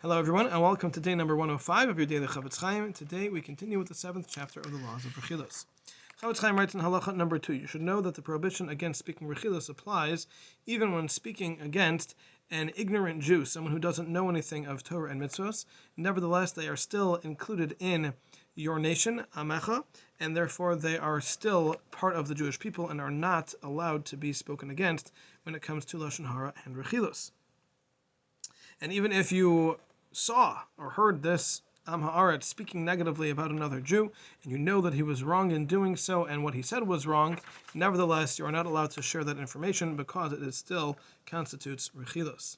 Hello everyone, and welcome to day number 105 of your daily Chofetz Chaim. Today we continue with the 7th chapter of the laws of Rechilos. Chofetz Chaim writes in halacha number 2, you should know that the prohibition against speaking Rechilos applies even when speaking against an ignorant Jew, someone who doesn't know anything of Torah and mitzvos. Nevertheless, they are still included in your nation, Amecha, and therefore they are still part of the Jewish people and are not allowed to be spoken against when it comes to Lashon Hara and Rechilos. And even if you saw or heard this Am Haaretz speaking negatively about another Jew, and you know that he was wrong in doing so and what he said was wrong, nevertheless you are not allowed to share that information because it still constitutes Rechilos.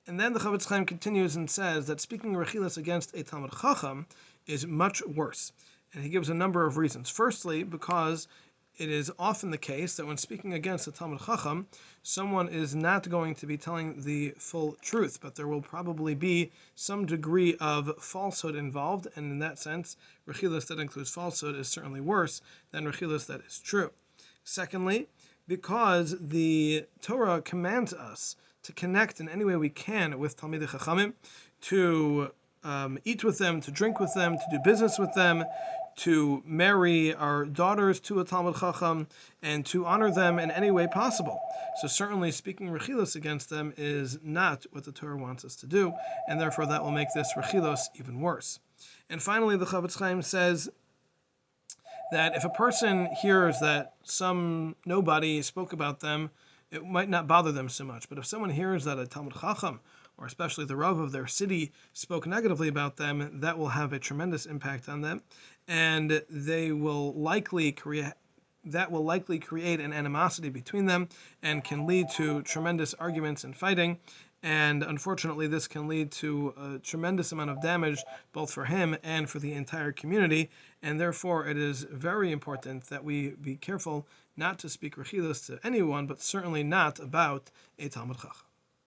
And then the Chofetz Chaim continues and says that speaking Rechilos against a Talmid Chacham is much worse. And he gives a number of reasons. Firstly, because it is often the case that when speaking against a Talmid Chacham, someone is not going to be telling the full truth, but there will probably be some degree of falsehood involved, and in that sense, Rechilos that includes falsehood is certainly worse than Rechilos that is true. Secondly, because the Torah commands us to connect in any way we can with Talmidei Chachamim, to eat with them, to drink with them, to do business with them, to marry our daughters to a Talmid Chacham, and to honor them in any way possible. So certainly speaking Rechilos against them is not what the Torah wants us to do, and therefore that will make this Rechilos even worse. And finally, the Chofetz Chaim says that if a person hears that some nobody spoke about them, it might not bother them so much. But if someone hears that a Talmid Chacham, or especially the Rav of their city, spoke negatively about them, that will have a tremendous impact on them, and they will likely create an animosity between them and can lead to tremendous arguments and fighting. And unfortunately, this can lead to a tremendous amount of damage both for him and for the entire community. And therefore, it is very important that we be careful not to speak Rechilos to anyone, but certainly not about a Talmid Chacham.